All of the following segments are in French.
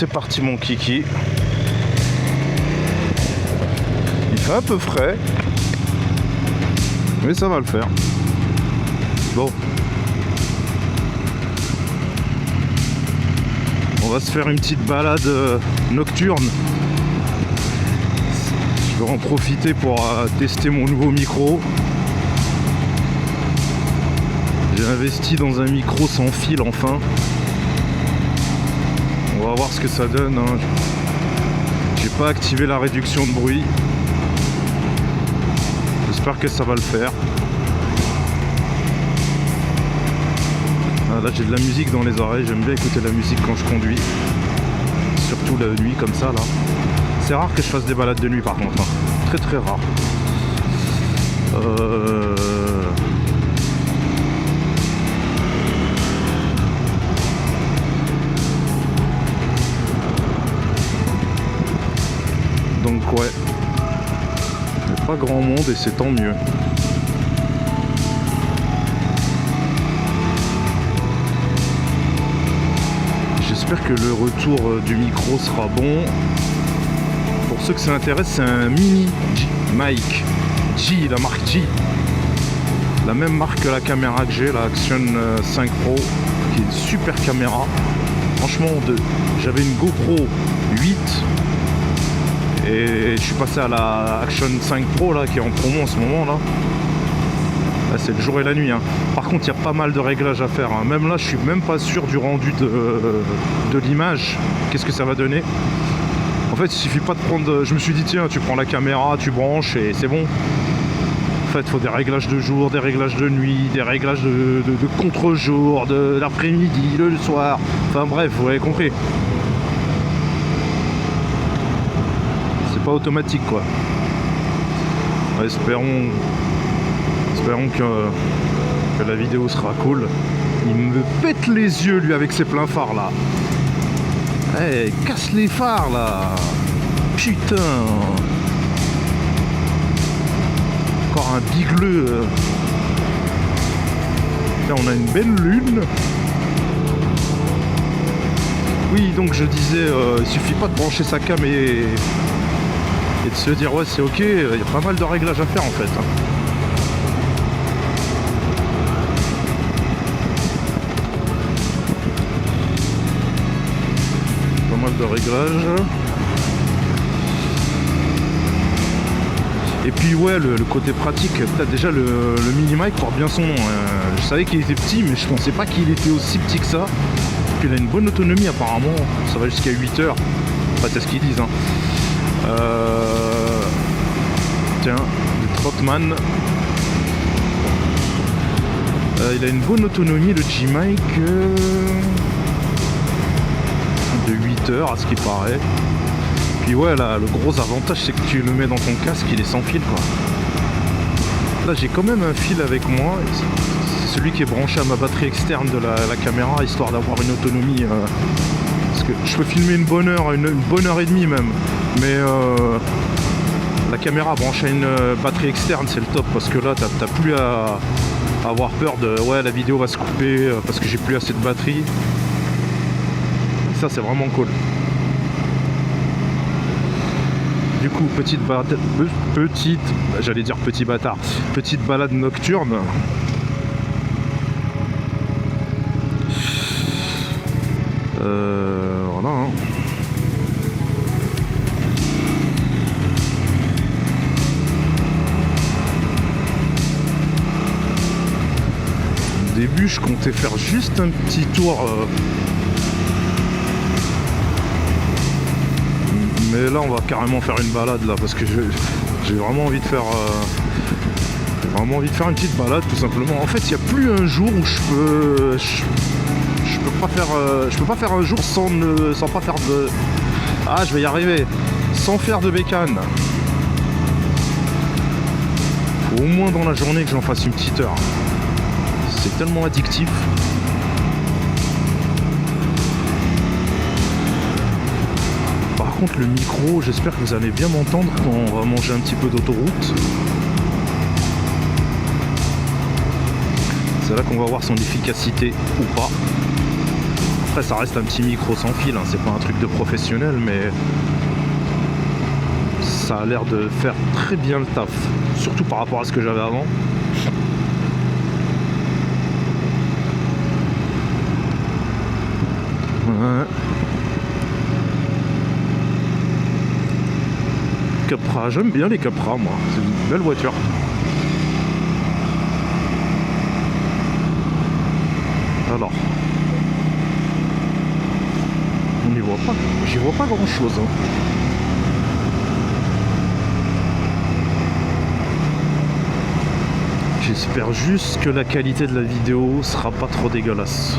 c'est parti mon kiki. Il fait un peu frais, mais ça va le faire. Bon. On va se faire une petite balade nocturne. Je vais en profiter pour tester mon nouveau micro. J'ai investi dans un micro sans fil enfin. On va voir ce que ça donne. Hein. J'ai pas activé la réduction de bruit. J'espère que ça va le faire. Ah, là j'ai de la musique dans les oreilles. J'aime bien écouter la musique quand je conduis. Surtout la nuit comme ça là. C'est rare que je fasse des balades de nuit par contre. Hein. Très très rare. Donc ouais, il n'y a pas grand monde et c'est tant mieux. J'espère que le retour du micro sera bon. Pour ceux que ça intéresse, c'est un mini mic. G, la marque G. La même marque que la caméra que j'ai, la Action 5 Pro, qui est une super caméra. Franchement, j'avais une GoPro 8. Et je suis passé à la Action 5 Pro là, qui est en promo en ce moment là. Là c'est le jour et la nuit. Hein. Par contre il y a pas mal de réglages à faire. Hein. Même là je suis même pas sûr du rendu de l'image. Qu'est-ce que ça va donner? En fait il suffit pas de prendre. Je me suis dit tiens tu prends la caméra, tu branches et c'est bon. En fait il faut des réglages de jour, des réglages de nuit, des réglages de contre-jour, de l'après-midi, le soir. Enfin bref, vous avez compris. Pas automatique quoi. Ouais, espérons que la vidéo sera cool. Il me pète les yeux lui avec ses pleins phares là. Hey, casse les phares là. Putain. Encore un bigleux. Là on a une belle lune. Oui donc je disais il suffit pas de brancher sa cam et de se dire ouais c'est ok, il y a pas mal de réglages à faire en fait. Pas mal de réglages. Et puis ouais le côté pratique, peut-être déjà le mini mic porte bien son nom. Je savais qu'il était petit mais je pensais pas qu'il était aussi petit que ça. Puis il a une bonne autonomie apparemment, ça va jusqu'à 8 heures. Enfin c'est ce qu'ils disent hein. Tiens, le Trotman. Il a une bonne autonomie le G-Mic de 8 heures à ce qui paraît. Puis ouais là le gros avantage c'est que tu le mets dans ton casque, il est sans fil quoi. Là j'ai quand même un fil avec moi. C'est celui qui est branché à ma batterie externe de la caméra histoire d'avoir une autonomie. Parce que je peux filmer une bonne heure et demie même. Mais la caméra branchée à une batterie externe c'est le top parce que là t'as plus à avoir peur de ouais la vidéo va se couper parce que j'ai plus assez de batterie. Ça c'est vraiment cool. Du coup petite balade nocturne. Voilà hein. Au début je comptais faire juste un petit tour mais là on va carrément faire une balade là parce que j'ai vraiment envie de faire une petite balade tout simplement. En fait il n'y a plus un jour où je peux pas faire un jour sans pas faire de... Ah je vais y arriver. Sans faire de bécane. Faut au moins dans la journée que j'en fasse une petite heure. C'est tellement addictif. Par contre le micro, j'espère que vous allez bien m'entendre quand on va manger un petit peu d'autoroute. C'est là qu'on va voir son efficacité ou pas. Après ça reste un petit micro sans fil, hein. C'est pas un truc de professionnel, mais ça a l'air de faire très bien le taf, surtout par rapport à ce que j'avais avant. Ouais. Capra, j'aime bien les Capra moi, c'est une belle voiture. Alors, on n'y voit pas, j'y vois pas grand chose, hein. J'espère juste que la qualité de la vidéo sera pas trop dégueulasse.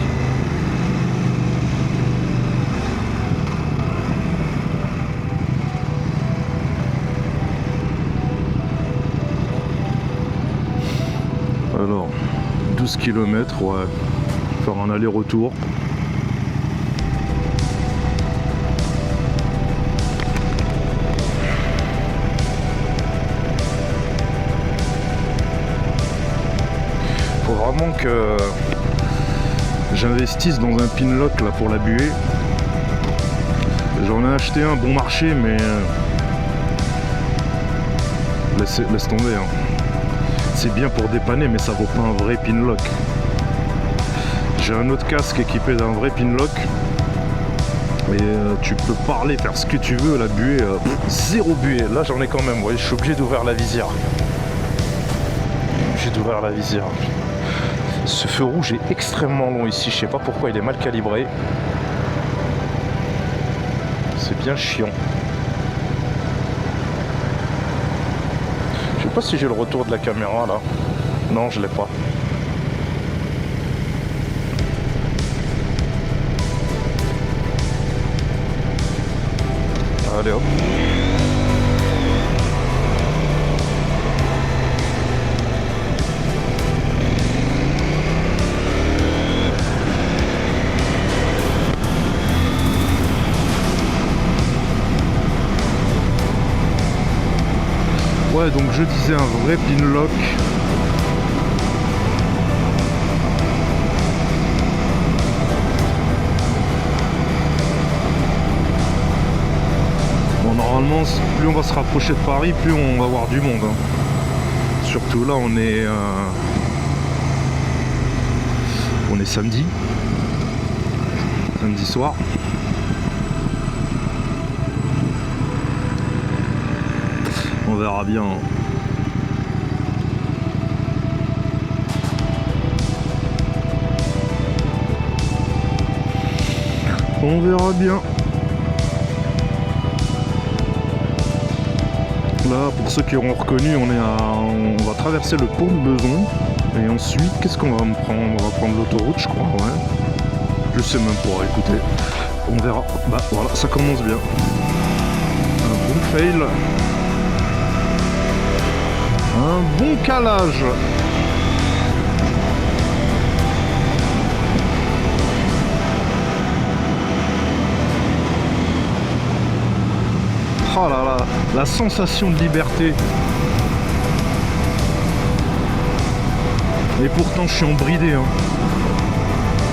Alors, 12 km, ouais, faire un aller-retour. Faut vraiment que j'investisse dans un pinlock là pour la buée. J'en ai acheté un bon marché, mais laisse tomber, hein. C'est bien pour dépanner, mais ça vaut pas un vrai pinlock. J'ai un autre casque équipé d'un vrai pinlock. Et tu peux parler, faire ce que tu veux, la buée, zéro buée. Là j'en ai quand même, ouais, je suis obligé d'ouvrir la visière. Ce feu rouge est extrêmement long ici, je sais pas pourquoi il est mal calibré. C'est bien chiant. Je sais pas si j'ai le retour de la caméra là. Non, je l'ai pas. Allez hop. Ouais, donc je disais un vrai pinlock. Bon, normalement, plus on va se rapprocher de Paris, plus on va voir du monde, hein. Surtout là, on est samedi soir. On verra bien. On verra bien. Là, pour ceux qui auront reconnu, on va traverser le pont de Beson. Et ensuite, qu'est-ce qu'on va me prendre? On va prendre l'autoroute, je crois, ouais. Je sais même pas, écoutez. On verra. Bah voilà, ça commence bien. Un bon fail. Un bon calage. Oh là là, la sensation de liberté. Et pourtant je suis embridé, hein.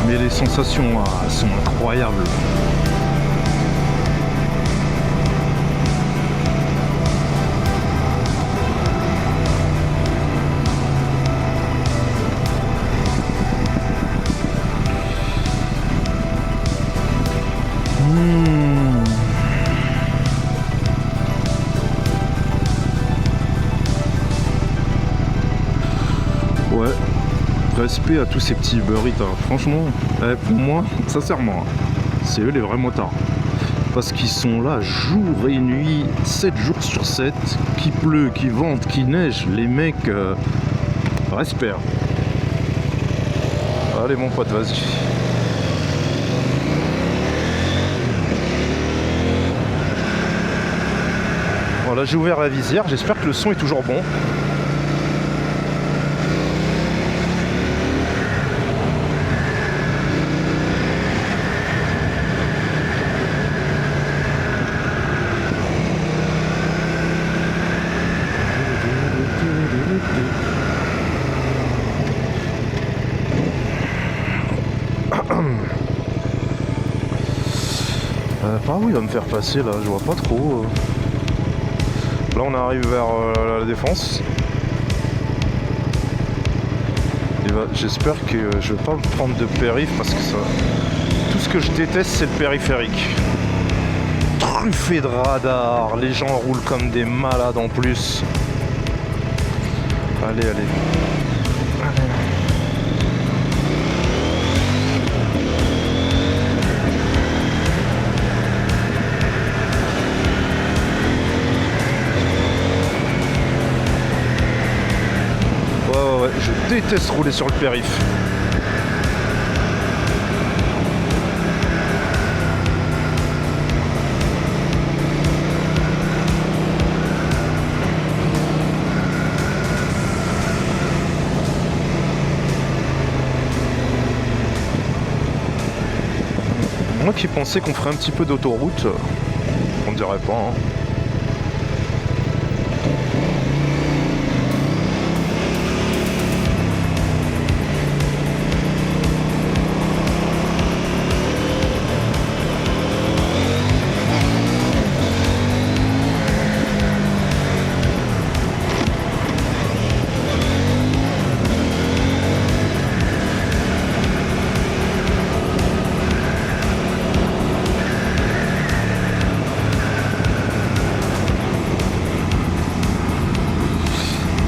Mais les sensations sont incroyables. Ouais, respect à tous ces petits beurritas. Franchement, pour moi, sincèrement, c'est eux les vrais motards. Parce qu'ils sont là jour et nuit, 7 jours sur 7, qu'il pleut, qu'il vente, qu'il neige, les mecs, respect. Allez mon pote, vas-y. Voilà, j'ai ouvert la visière, j'espère que le son est toujours bon. Par où il va me faire passer là? Je vois pas trop. Là on arrive vers la défense. J'espère que je vais pas me prendre de périph parce que ça... Tout ce que je déteste c'est le périphérique. Truffé de radar, les gens roulent comme des malades en plus. Allez, allez. Ouais, je déteste rouler sur le périph'. Moi qui pensais qu'on ferait un petit peu d'autoroute, on dirait pas, hein.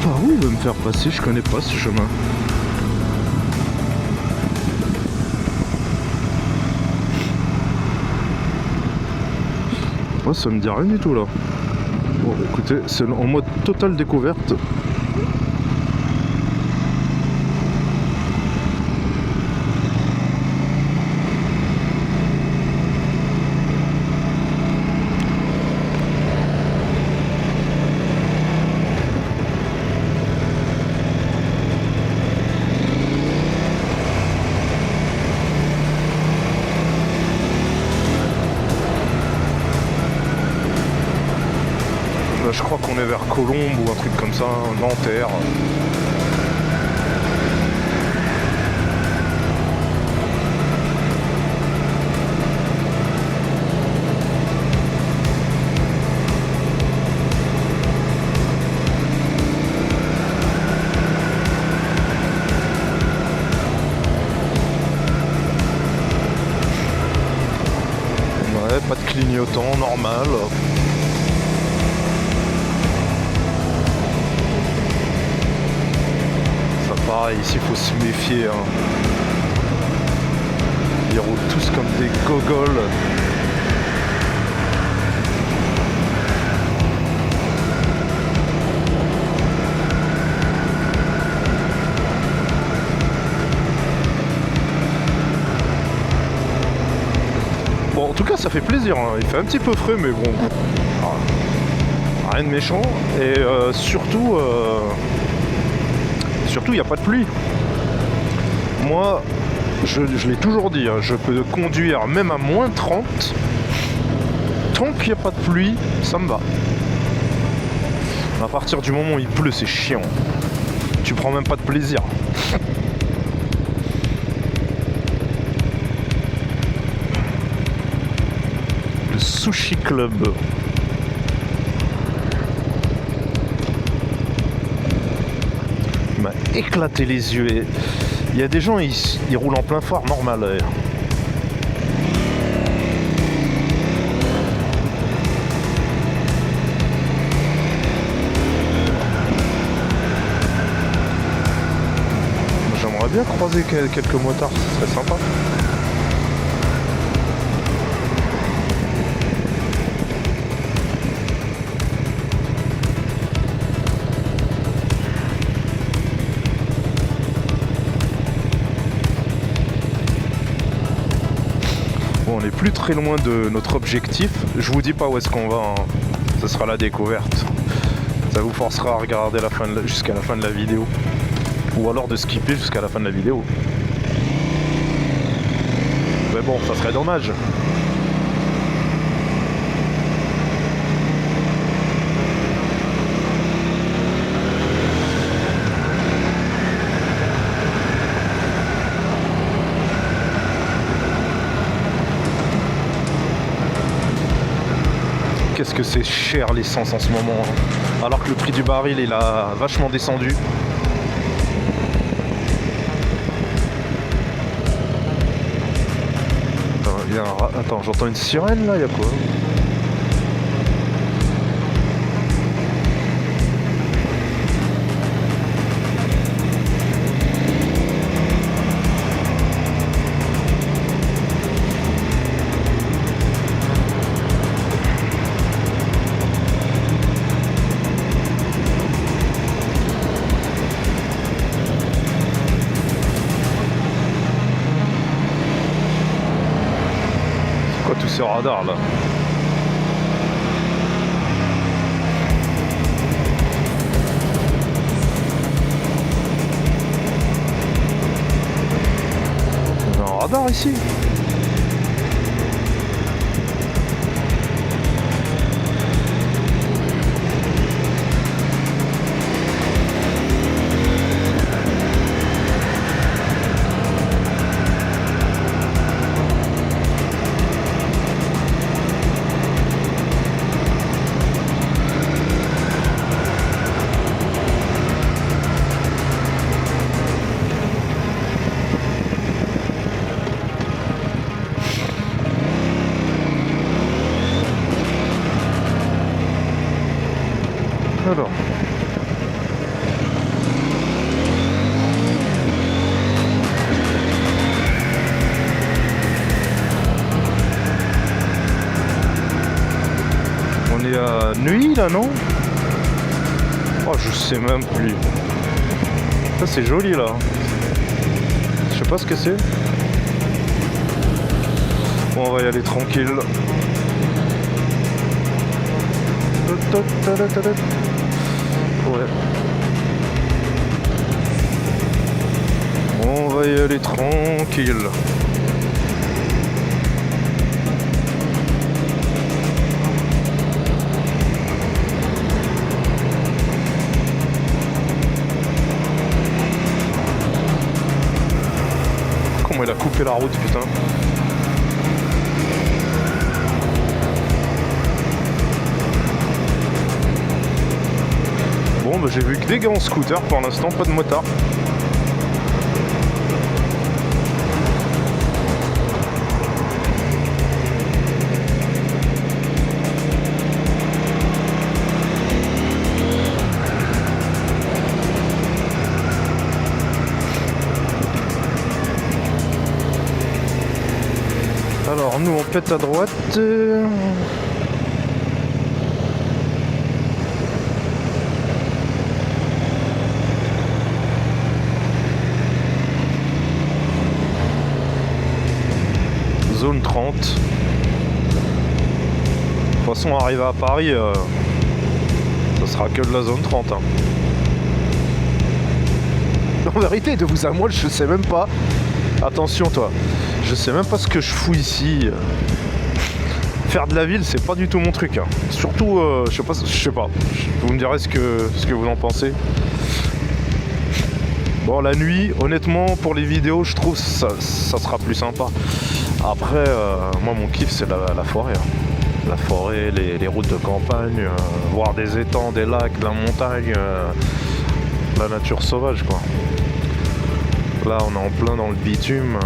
Par où il veut me faire passer? Je connais pas ce chemin. Ouais, ça me dit rien du tout là. Bon, écoutez, c'est en mode totale découverte. Je crois qu'on est vers Colombes ou un truc comme ça, Nanterre. Ouais, pas de clignotant, normal. Pareil, ici il faut se méfier, hein. Ils roulent tous comme des gogoles. Bon, en tout cas ça fait plaisir, hein. Il fait un petit peu frais mais bon, rien de méchant. Et surtout il n'y a pas de pluie. Moi, je l'ai toujours dit, hein, je peux conduire même à moins 30. Tant qu'il n'y a pas de pluie, ça me va. À partir du moment où il pleut, c'est chiant. Tu prends même pas de plaisir. Le Sushi Club. Éclater les yeux. Et il y a des gens, ils roulent en plein phare normal. J'aimerais bien croiser quelques motards, ce serait sympa. On n'est plus très loin de notre objectif. Je vous dis pas où est-ce qu'on va, hein. Ce sera la découverte. Ça vous forcera à regarder jusqu'à la fin de la vidéo. Ou alors de skipper jusqu'à la fin de la vidéo. Mais bon, ça serait dommage. qu'est-ce que c'est cher l'essence en ce moment, hein. Alors que le prix du baril il a vachement descendu. Attends, j'entends une sirène là, il y a quoi? Tous ces radars là. Il y a un radar ici. Alors. On est à nuit là, non? Oh, je sais même plus. Ça c'est joli là. Je sais pas ce que c'est. Bon, on va y aller tranquille. Ouais. On va y aller tranquille. Comment il a coupé la route, putain. Bon, bah, j'ai vu que des gars en scooter pour l'instant, pas de motard. Alors nous on pète à droite. Zone 30. De toute façon arrivé à Paris, ça sera que de la zone 30. Hein. En vérité, de vous à moi, je sais même pas. Attention toi, je sais même pas ce que je fous ici. Faire de la ville, c'est pas du tout mon truc. Hein. Surtout, je sais pas. Vous me direz ce que vous en pensez. Bon, la nuit, honnêtement, pour les vidéos, je trouve ça sera plus sympa. Après, moi, mon kiff, c'est la forêt. Hein. La forêt, les routes de campagne, voir des étangs, des lacs, de la montagne, la nature sauvage, quoi. Là, on est en plein dans le bitume.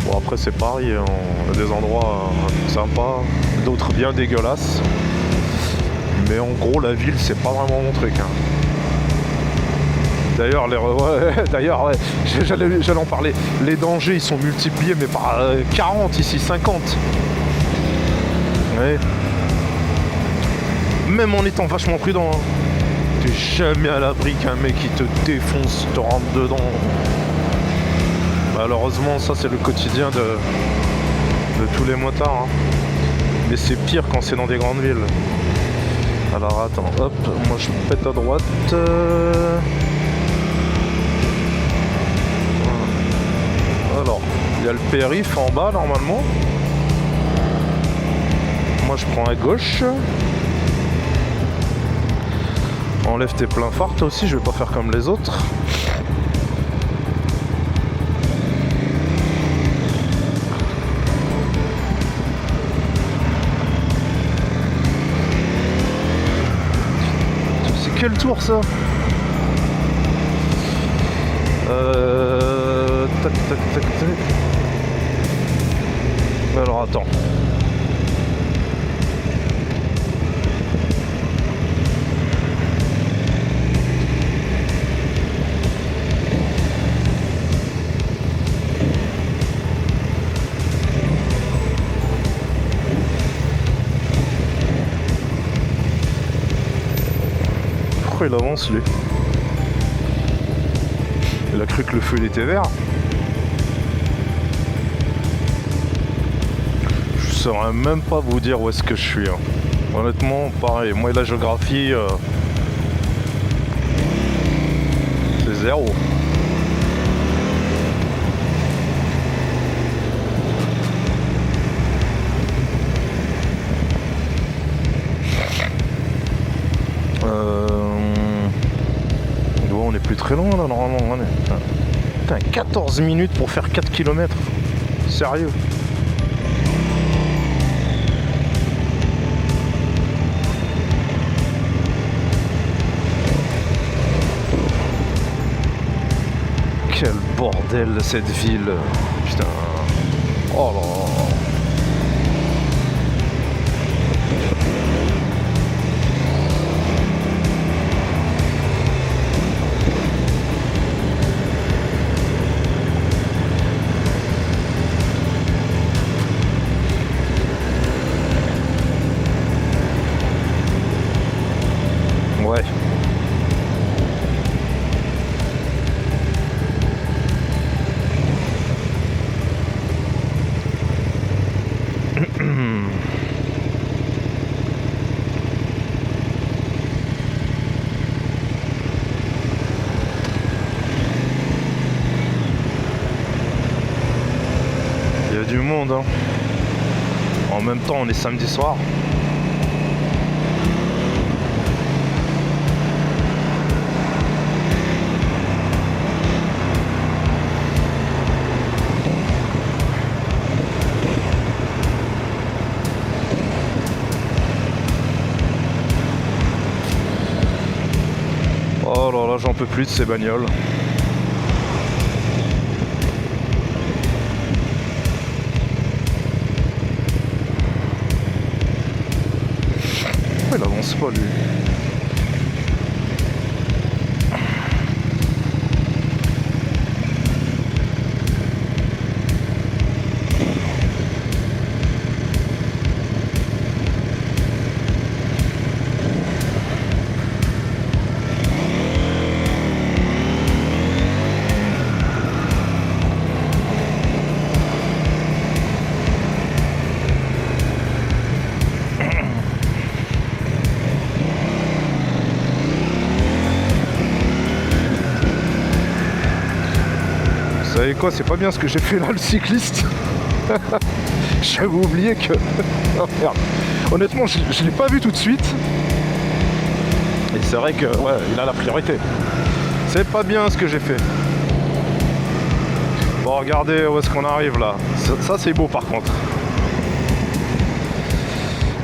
Bon, après, c'est pareil. On a des endroits sympas, d'autres bien dégueulasses. Mais en gros, la ville, c'est pas vraiment mon truc. Hein. D'ailleurs, j'allais en parler. Les dangers, ils sont multipliés, mais par 40 ici, 50. Ouais. Même en étant vachement prudent. Hein. T'es jamais à l'abri qu'un mec qui te défonce, te rentre dedans. Malheureusement, ça c'est le quotidien de tous les motards. Hein. Mais c'est pire quand c'est dans des grandes villes. Alors attends, hop, moi je pète à droite. Alors, il y a le périph' en bas normalement. Moi je prends à gauche. Enlève tes pleins phares toi aussi, je vais pas faire comme les autres. fait le tour ça. Tac tac tac tac. Alors attends. Pourquoi il avance lui? Il a cru que le feu il était vert. Je saurais même pas vous dire où est-ce que je suis. Hein. Honnêtement, pareil, moi et la géographie, c'est zéro. On est plus très loin là normalement. Putain, 14 minutes pour faire 4 km. Sérieux. Quel bordel cette ville. Putain. Oh là là. Ouais. Il y a du monde, hein. En même temps, on est samedi soir. Oh là là, j'en peux plus de ces bagnoles. Il avance pas lui. Vous savez quoi, c'est pas bien ce que j'ai fait là, le cycliste. J'avais oublié que... Oh merde. Honnêtement, je l'ai pas vu tout de suite. Et c'est vrai que, ouais, il a la priorité. C'est pas bien ce que j'ai fait. Bon, regardez où est-ce qu'on arrive là. Ça c'est beau par contre.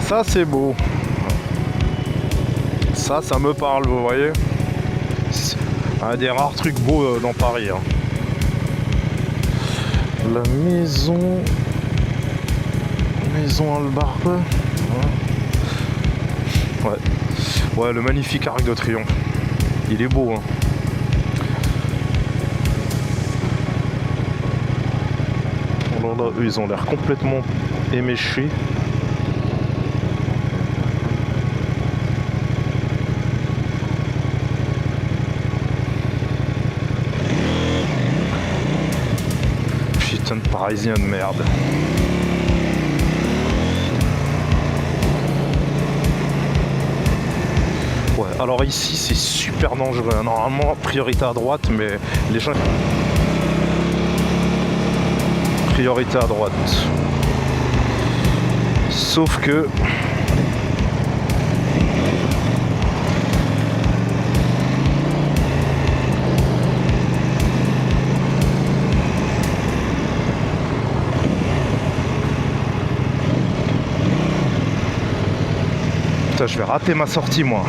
Ça c'est beau. Ça me parle, vous voyez. C'est un des rares trucs beaux dans Paris. Hein. La maison Albarbe. Ouais, le magnifique arc de triomphe. Il est beau, hein. Alors là, eux, ils ont l'air complètement éméchés. Putain de Parisien de merde. Ouais, alors ici c'est super dangereux. Normalement, priorité à droite, mais les gens... Priorité à droite. Sauf que... Putain, je vais rater ma sortie, moi.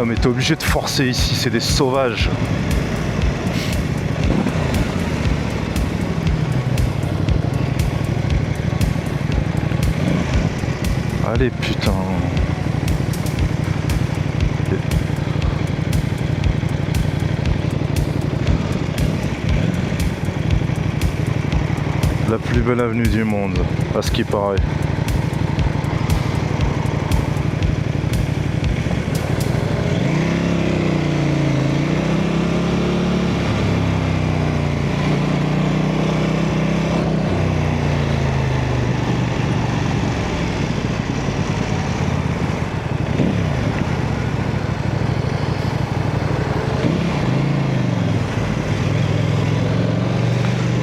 Ah mais t'es obligé de forcer ici, c'est des sauvages. Allez putain. La plus belle avenue du monde, à ce qui paraît.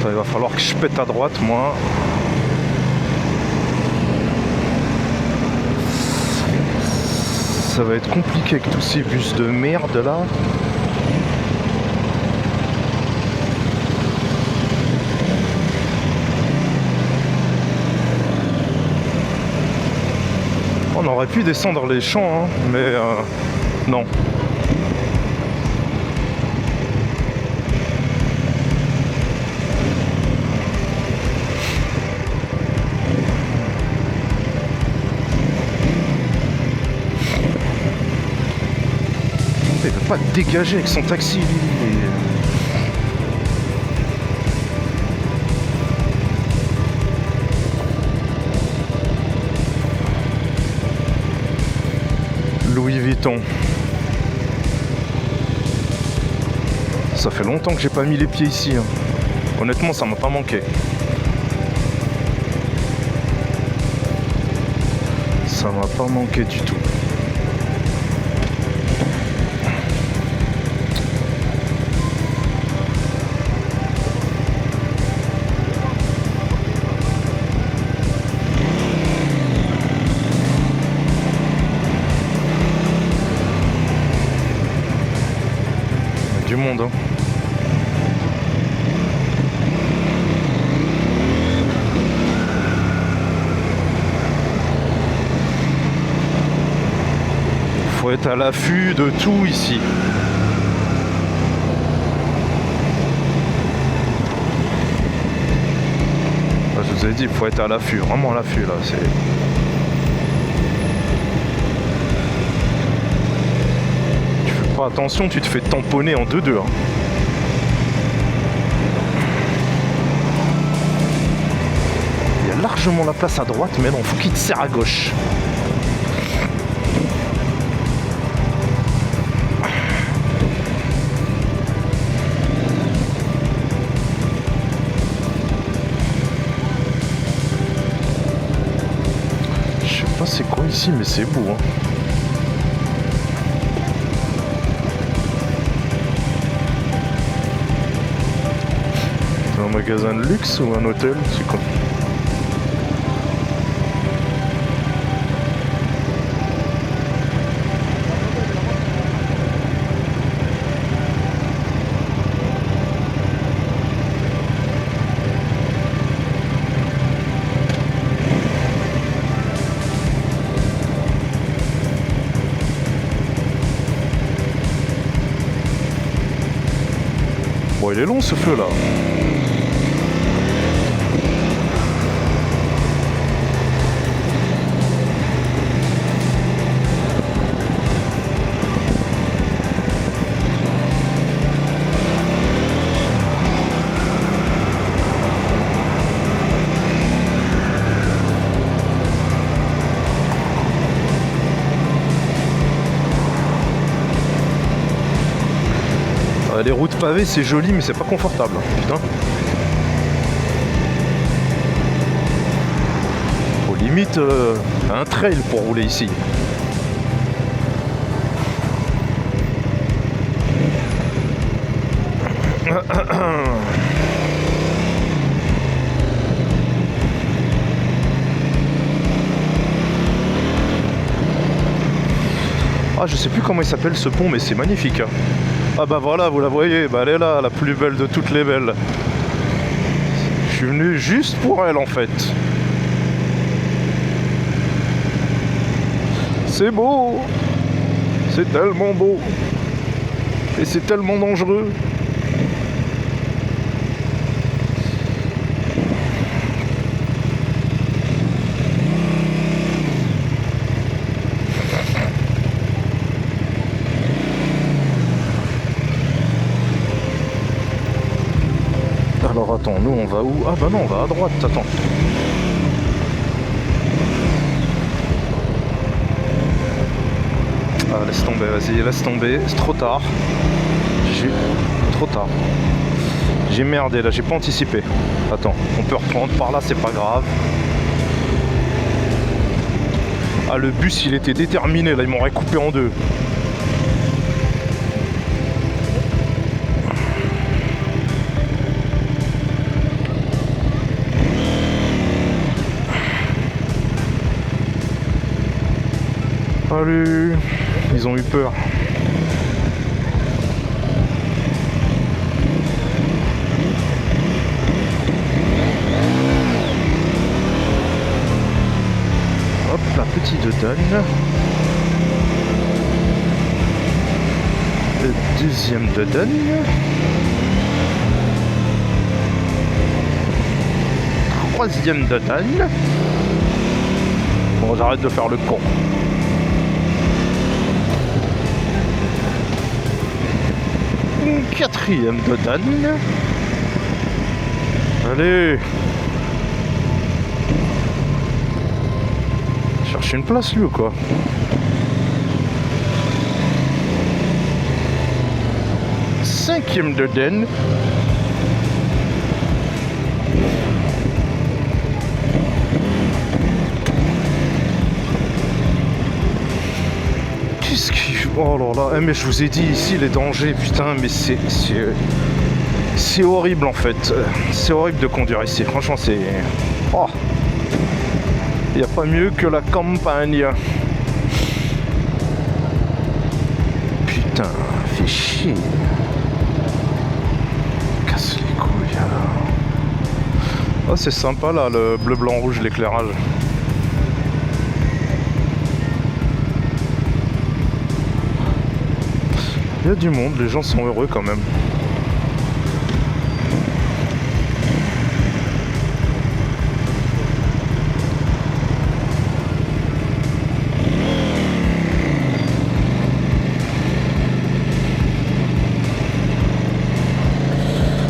Il va falloir que je pète à droite, moi. Ça va être compliqué avec tous ces bus de merde là. On aurait pu descendre les champs, hein, mais non. Il veut pas dégager avec son taxi, lui. Louis Vuitton. Ça fait longtemps que j'ai pas mis les pieds ici, hein. Honnêtement, ça m'a pas manqué. Ça m'a pas manqué du tout. Du monde, hein. Faut être à l'affût de tout ici. Je vous ai dit, il faut être à l'affût, vraiment à l'affût là. C'est... Tu fais pas attention, tu te fais tamponner en 2-2. Hein. Il y a largement la place à droite, mais non, faut qu'il te serre à gauche. C'est quoi ici, mais c'est beau, hein. C'est un magasin de luxe ou un hôtel? C'est quoi? Bon, il est long ce feu là. Les routes pavées c'est joli mais c'est pas confortable, putain. Faut limite un trail pour rouler ici. Ah, je sais plus comment il s'appelle ce pont, mais c'est magnifique. Ah bah voilà, vous la voyez, bah elle est là, la plus belle de toutes les belles. Je suis venu juste pour elle en fait. C'est beau. C'est tellement beau. Et c'est tellement dangereux. Alors attends, nous on va où? Ah bah non, on va à droite, attends. Ah laisse tomber, vas-y, laisse tomber, c'est trop tard. Trop tard. J'ai merdé là, j'ai pas anticipé. Attends, on peut reprendre par là, c'est pas grave. Ah le bus il était déterminé là, ils m'auraient coupé en deux. Salut. Ils ont eu peur. Hop, la petite donne. Le deuxième de donne. Troisième de donne. Bon, j'arrête de faire le con. Quatrième de donne. Allez. Cherche une place lui ou quoi? Cinquième de donne. Qu'est-ce qu'il... Oh là là, mais je vous ai dit ici les dangers, putain, mais c'est horrible en fait. C'est horrible de conduire ici, franchement c'est... Oh. Il n'y a pas mieux que la campagne. Putain, fait chier. Casse les couilles. Oh c'est sympa là, le bleu, blanc, rouge, l'éclairage. Il y a du monde, les gens sont heureux quand même.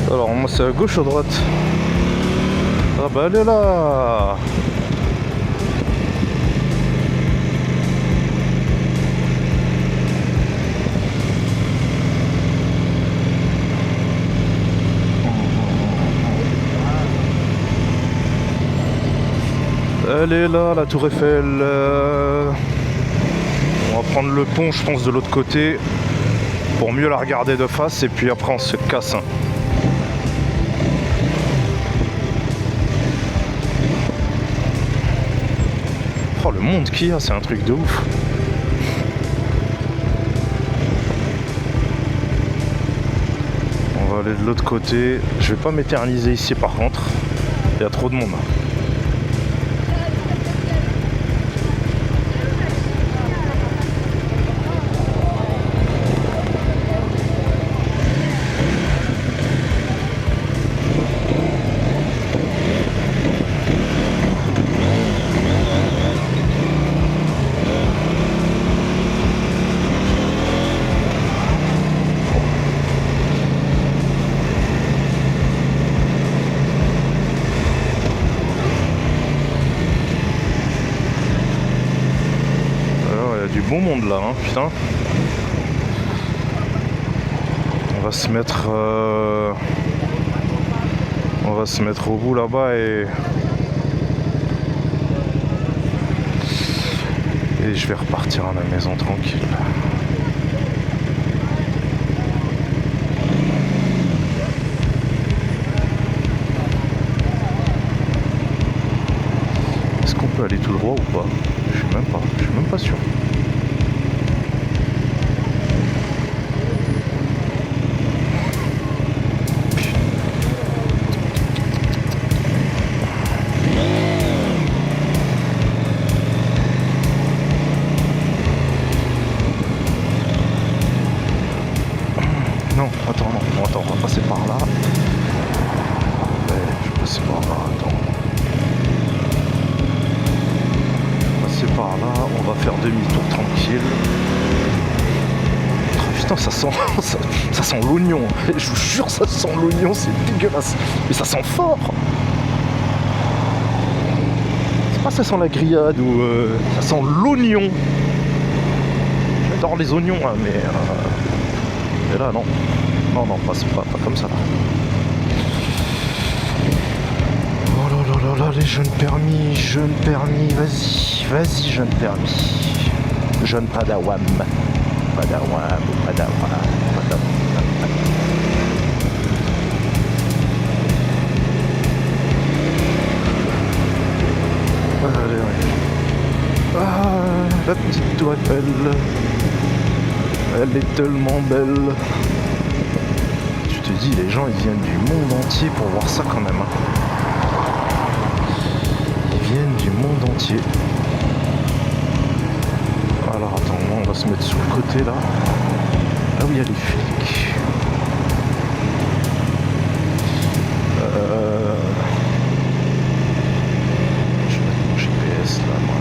Alors moi c'est à gauche ou à droite? Ah bah elle est là. Elle est là, la tour Eiffel. On va prendre le pont, je pense, de l'autre côté pour mieux la regarder de face et puis après on se casse. Oh, le monde qu'il y a, c'est un truc de ouf. On va aller de l'autre côté. Je vais pas m'éterniser ici par contre. Il y a trop de monde. Bon monde là, hein, putain. On va se mettre au bout là-bas et je vais repartir à la maison tranquille. Est-ce qu'on peut aller tout droit ou pas? Je suis même pas sûr. attends, on va passer par là. Ouais, je vais passer par là, attends. Passer par là, on va faire demi-tour tranquille. Oh, putain, ça sent, ça sent l'oignon. Je vous jure, ça sent l'oignon, c'est dégueulasse. Mais ça sent fort. C'est pas ça sent la grillade ou ça sent l'oignon. J'adore les oignons, hein, mais là non. Non, pas comme ça là. Oh là là là là, les jeunes permis, vas-y, jeune permis. Jeune padawam. Padawan. Allez, ouais. Ah, la petite tour Eiffel. Elle est tellement belle. Tu te dis, les gens, ils viennent du monde entier pour voir ça quand même. Hein. Ils viennent du monde entier. Alors, attends, on va se mettre sous le côté, là. Là où il y a les flics. Je vais mettre mon GPS, là, moi.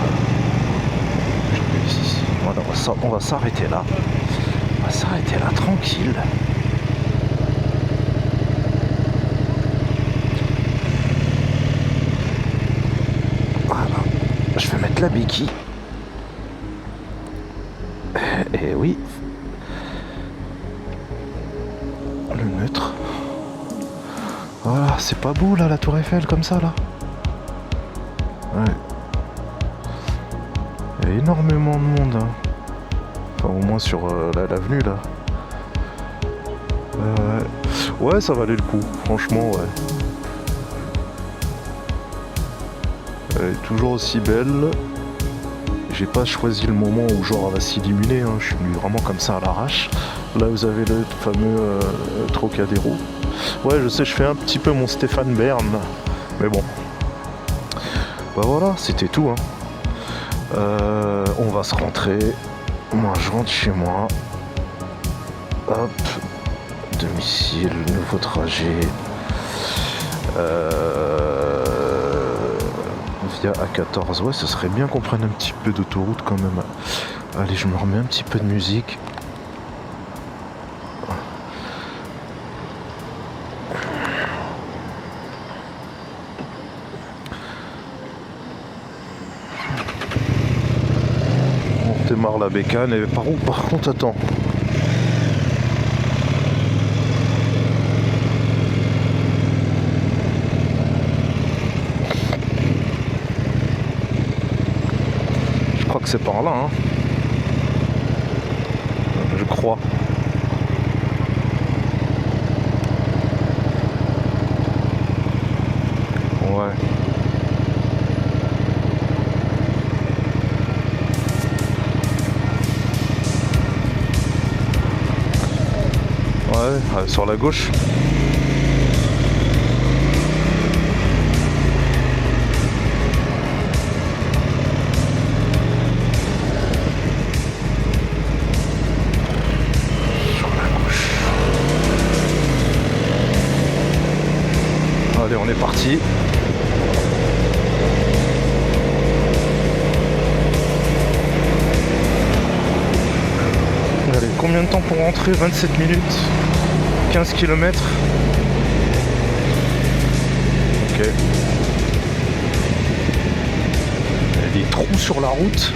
GPS ici. Voilà, on va s'arrêter là. On va s'arrêter là, tranquille. Voilà. Je vais mettre la béquille. Et oui. Le neutre. Voilà, c'est pas beau là, la tour Eiffel, comme ça, là. Ouais. Il y a énormément de monde, hein. Enfin, au moins sur l'avenue, là. Ouais, ça valait le coup, franchement, ouais. Elle est toujours aussi belle. J'ai pas choisi le moment où genre elle va s'illuminer, hein. Je suis venu vraiment comme ça à l'arrache. Là vous avez le fameux Trocadéro. Ouais, je sais, je fais un petit peu mon Stéphane Bern, mais bon. Bah voilà, c'était tout, hein. On va se rentrer. Moi je rentre chez moi. Hop. Domicile, nouveau trajet. Via A14, ouais, ce serait bien qu'on prenne un petit peu d'autoroute quand même. Allez, je me remets un petit peu de musique. On démarre la bécane et par contre, attends. C'est par là, hein. Je crois. Ouais. Ouais, sur la gauche. Allez, on est parti. Allez, combien de temps pour rentrer? 27 minutes. 15 km. Ok. Il y a des trous sur la route.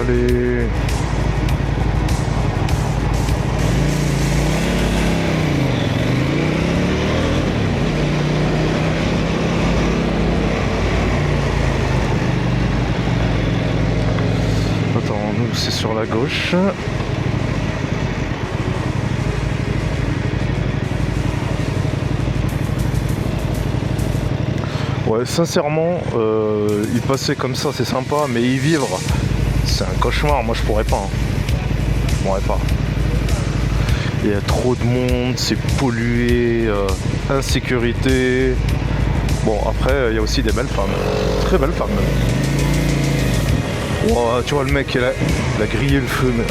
Allez. Attends, nous c'est sur la gauche. Ouais, sincèrement, y passer comme ça c'est sympa, mais y vivre, c'est un cauchemar. Moi je pourrais pas. Hein. Je pourrais pas. Il y a trop de monde, c'est pollué, insécurité. Bon, après, il y a aussi des belles femmes. Très belles femmes, même. Oh, tu vois, le mec, il a grillé le feu. Mais...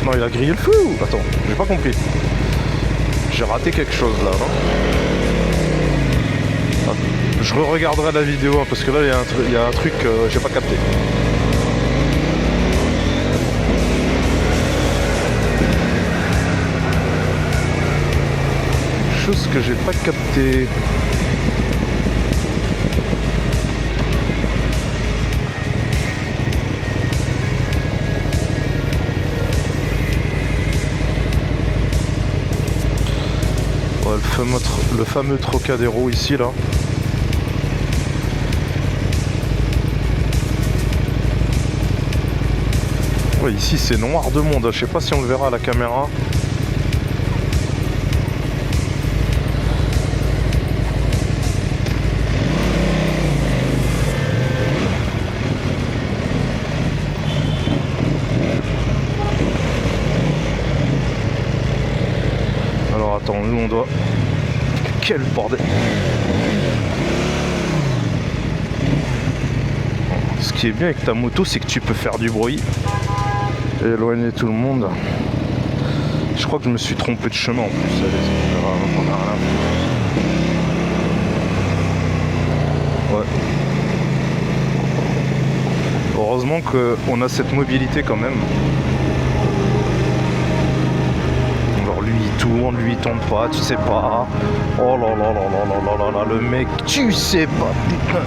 Non, il a grillé le feu ou... Attends, j'ai pas compris. J'ai raté quelque chose, là, non? Ah, je re-regarderai la vidéo, hein, parce que là, il y a un truc que j'ai pas capté. Chose que j'ai pas capté. Ouais, le fameux Trocadéro ici là. Ouais, ici c'est noir de monde, je sais pas si on le verra à la caméra. Alors attends, nous on doit... Quel bordel! Ce qui est bien avec ta moto, c'est que tu peux faire du bruit et éloigner tout le monde. Je crois que je me suis trompé de chemin en plus. Allez, on a rien. Ouais. Heureusement qu'on a cette mobilité quand même. Alors lui il tourne, lui il tourne pas, tu sais pas. Oh là là là là là là là là, le mec, tu sais pas, putain.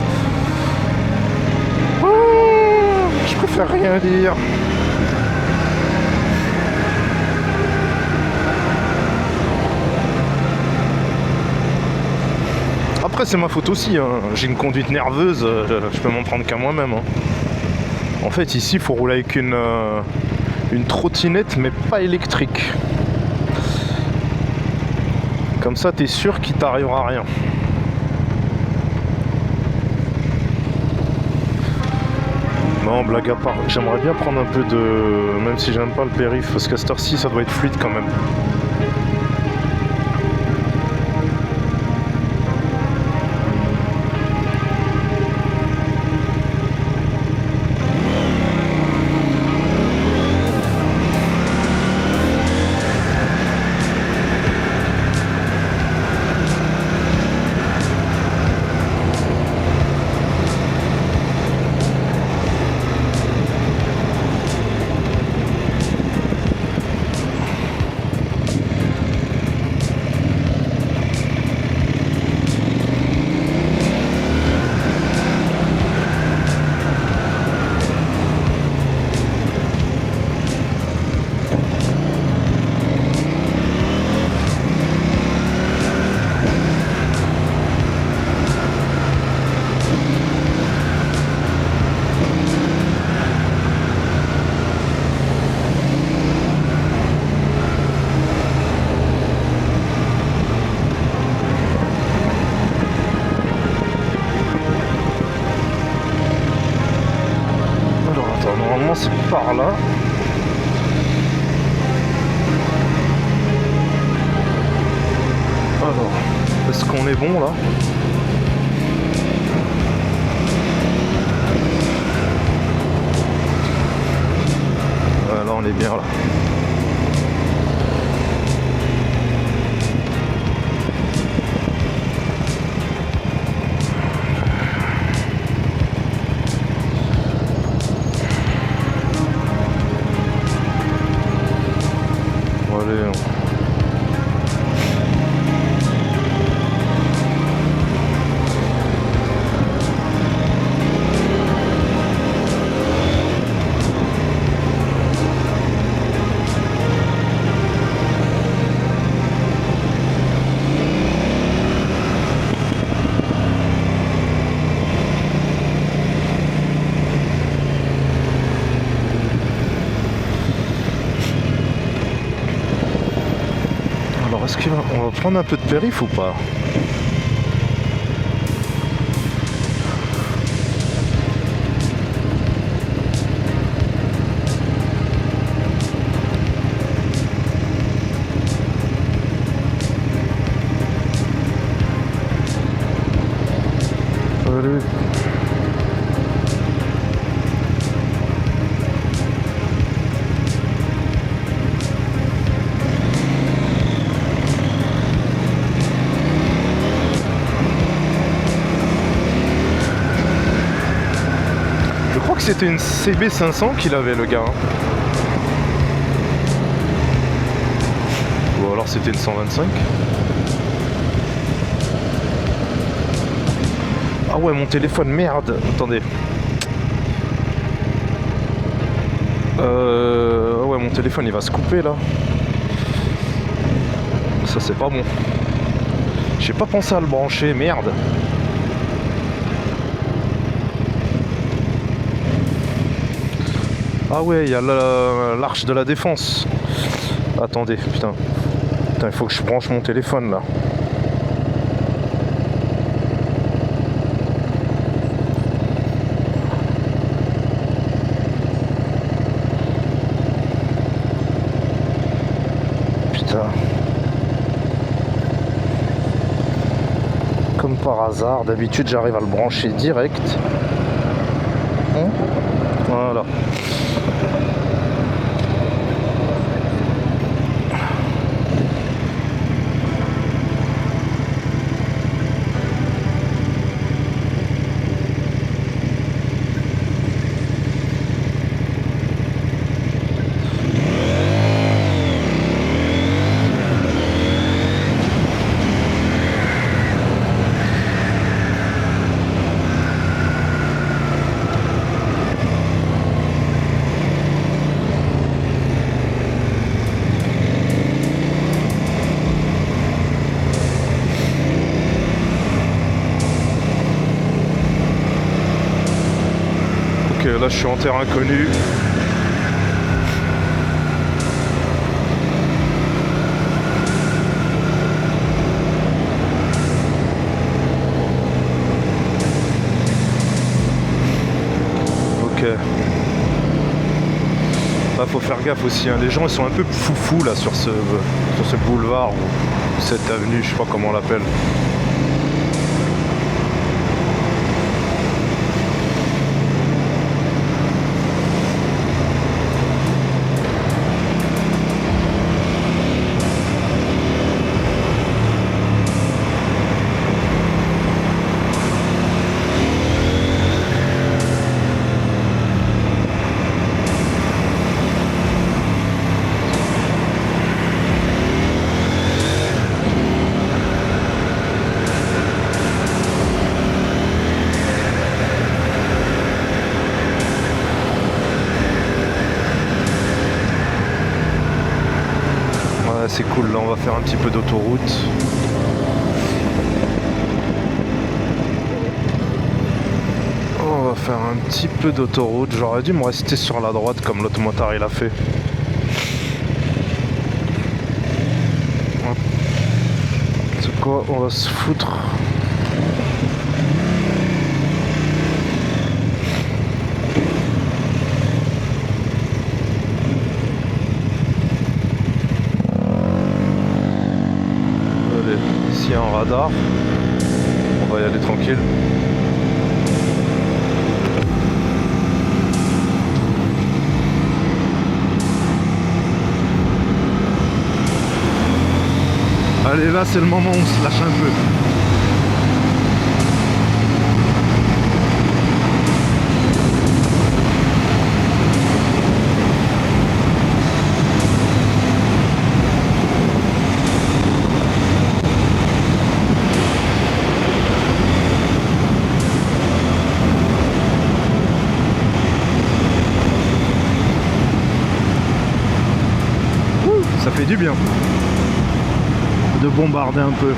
Je préfère rien dire. Après c'est ma faute aussi, hein. J'ai une conduite nerveuse, je peux m'en prendre qu'à moi-même. Hein. En fait ici il faut rouler avec une trottinette mais pas électrique. Comme ça t'es sûr qu'il t'arrivera rien. Non, blague à part, j'aimerais bien prendre un peu de... Même si j'aime pas le périph', parce qu'à cette heure-ci ça doit être fluide quand même. Normalement c'est par là. Alors, est-ce qu'on est bon là? Là on est bien là. Est-ce qu'on va prendre un peu de périph' ou pas? Salut. Je crois que c'était une CB500 qu'il avait, le gars. Ou alors c'était une 125. Ah ouais, mon téléphone, merde. Attendez. Ouais, mon téléphone il va se couper là. Ça c'est pas bon. J'ai pas pensé à le brancher, merde. Ah ouais, il y a l'arche de la défense. Attendez, putain. Putain, il faut que je branche mon téléphone là. Putain. Comme par hasard, d'habitude j'arrive à le brancher direct. Voilà. Là je suis en terre inconnue. Ok. Là faut faire gaffe aussi, hein. Les gens ils sont un peu foufous là sur ce boulevard ou cette avenue, je sais pas comment on l'appelle. C'est cool, là on va faire un petit peu d'autoroute. On va faire un petit peu d'autoroute. J'aurais dû me rester sur la droite comme l'autre motard il a fait. C'est quoi? On va se foutre. S'il y a un radar, on va y aller tranquille. Allez, là c'est le moment où on se lâche un peu. Ça fait du bien de bombarder un peu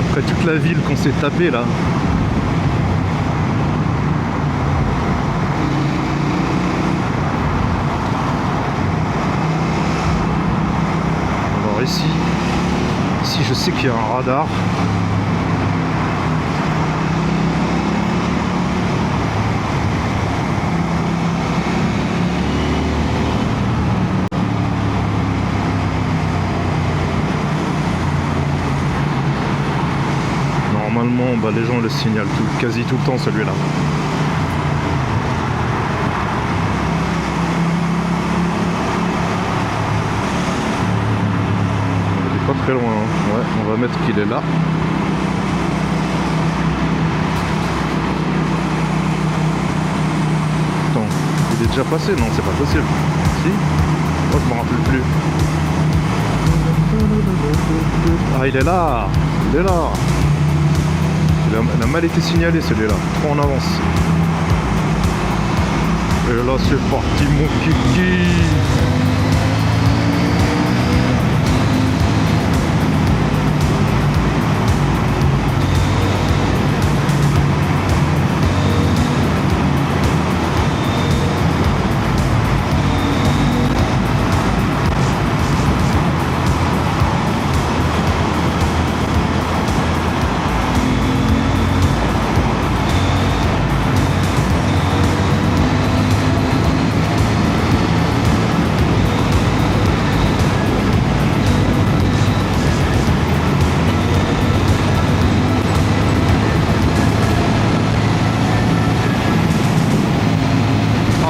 après toute la ville qu'on s'est tapé là. Alors ici je sais qu'il y a un radar. Normalement, bah, les gens le signalent quasi tout le temps celui-là. Il est pas très loin, hein. Ouais, on va mettre qu'il est là. Attends, il est déjà passé? Non, c'est pas possible. Si? Oh, je me rappelle plus. Ah, il est là! Il est là! Il a mal été signalé celui-là, trop en avance. Et là c'est parti mon kiki.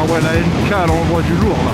Ouais, la NK elle envoie du lourd là.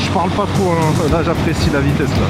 Je parle pas trop, hein. Là j'apprécie la vitesse là.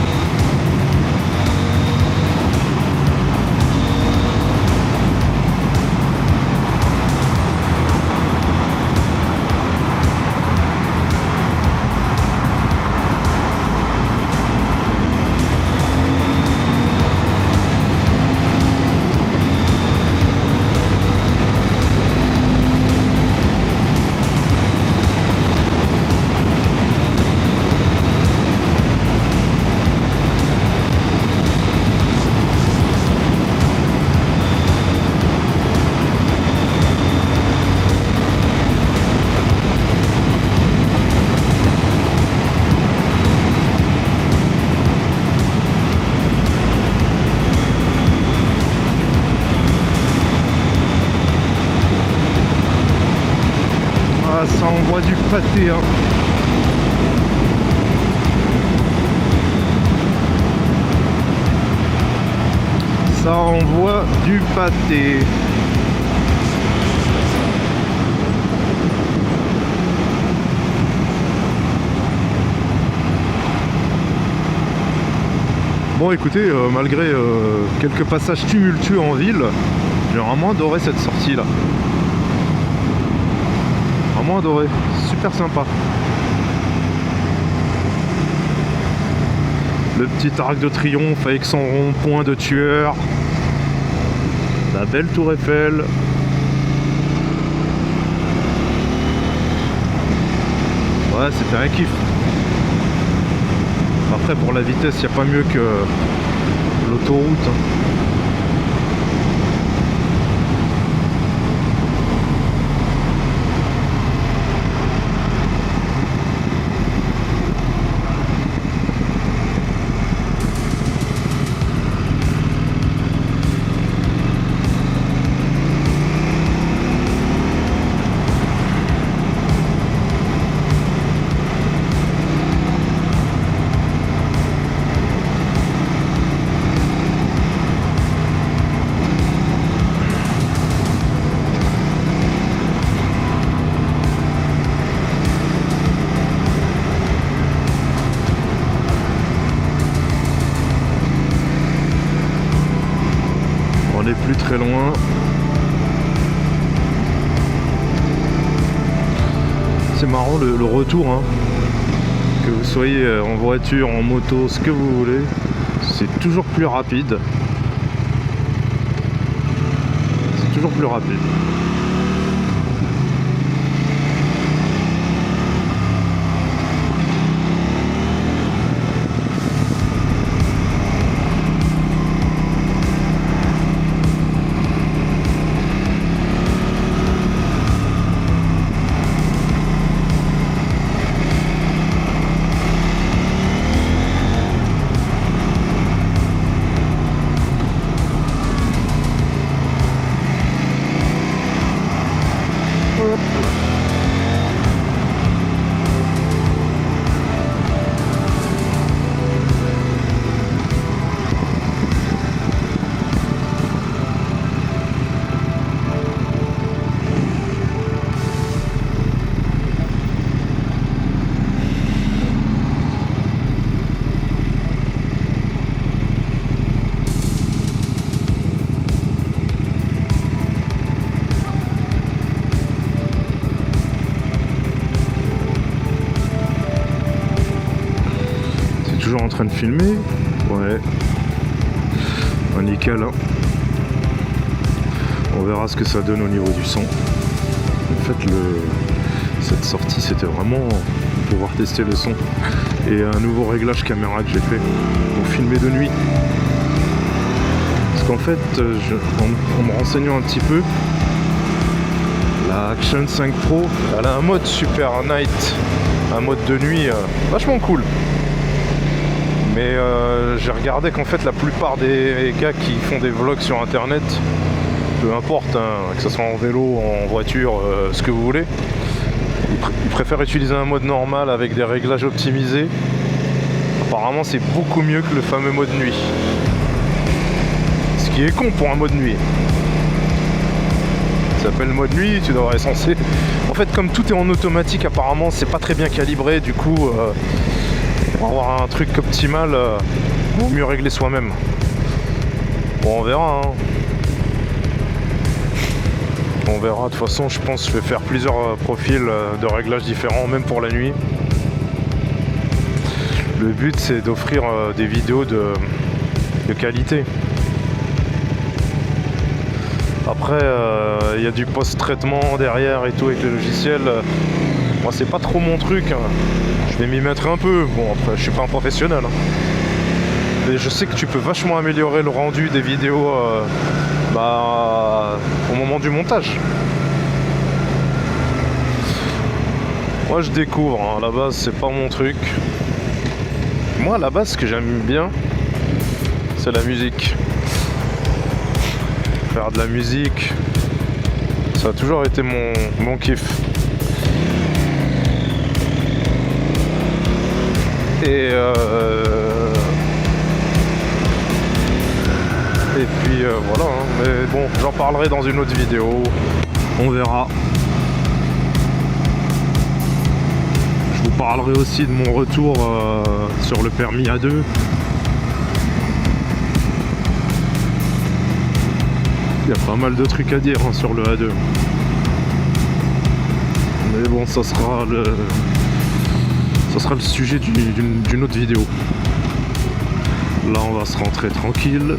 Ça envoie du pâté, hein. Ça envoie du pâté. Bon écoutez, malgré quelques passages tumultueux en ville, j'ai vraiment adoré cette sortie là. Vraiment adoré, super sympa. Le petit arc de triomphe avec son rond-point de tueur. La belle tour Eiffel. Ouais, c'était un kiff. Après pour la vitesse, il n'y a pas mieux que l'autoroute, hein. C'est marrant le retour, hein. Que vous soyez en voiture, en moto, ce que vous voulez, c'est toujours plus rapide. C'est toujours plus rapide. Toujours en train de filmer. Ouais. Nickel. Hein. On verra ce que ça donne au niveau du son. En fait, cette sortie, c'était vraiment pour pouvoir tester le son. Et un nouveau réglage caméra que j'ai fait pour filmer de nuit. Parce qu'en fait, en me renseignant un petit peu, la Action 5 Pro, elle a un mode Super Night, un mode de nuit vachement cool. Mais j'ai regardé qu'en fait la plupart des gars qui font des vlogs sur internet, peu importe, hein, que ce soit en vélo, en voiture, ce que vous voulez, ils préfèrent utiliser un mode normal avec des réglages optimisés. Apparemment c'est beaucoup mieux que le fameux mode nuit. Ce qui est con pour un mode nuit. Ça s'appelle mode nuit, tu devrais être censé... En fait comme tout est en automatique apparemment c'est pas très bien calibré, du coup... pour avoir un truc optimal, vaut mieux régler soi-même. Bon, on verra. Hein. On verra. De toute façon, je pense que je vais faire plusieurs profils de réglages différents, même pour la nuit. Le but, c'est d'offrir des vidéos de qualité. Après, il y a du post-traitement derrière et tout avec le logiciel. Moi, c'est pas trop mon truc. Hein. Je vais m'y mettre un peu. Bon, après, je suis pas un professionnel. Hein. Mais je sais que tu peux vachement améliorer le rendu des vidéos au moment du montage. Moi, je découvre. Hein. À la base, c'est pas mon truc. Moi, à la base, ce que j'aime bien, c'est la musique. Faire de la musique, ça a toujours été mon kiff. Et puis voilà, hein. Mais bon, j'en parlerai dans une autre vidéo. On verra. Je vous parlerai aussi de mon retour sur le permis A2. Il y a pas mal de trucs à dire hein, sur le A2. Mais bon, ça sera le sujet d'une autre vidéo. Là, on va se rentrer tranquille.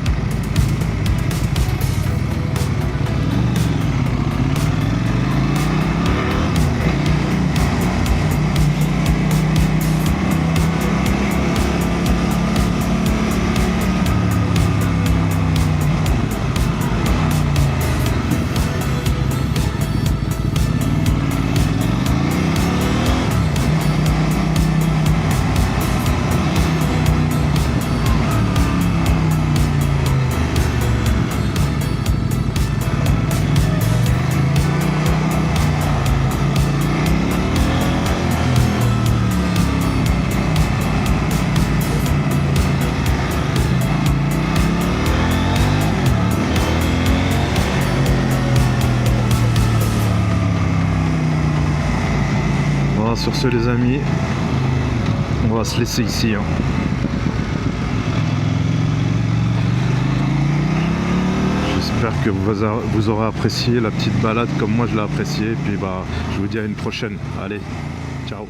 Sur ce les amis, on va se laisser ici hein. J'espère que vous aurez apprécié la petite balade comme moi je l'ai apprécié. Et puis bah, je vous dis à une prochaine. Allez, ciao.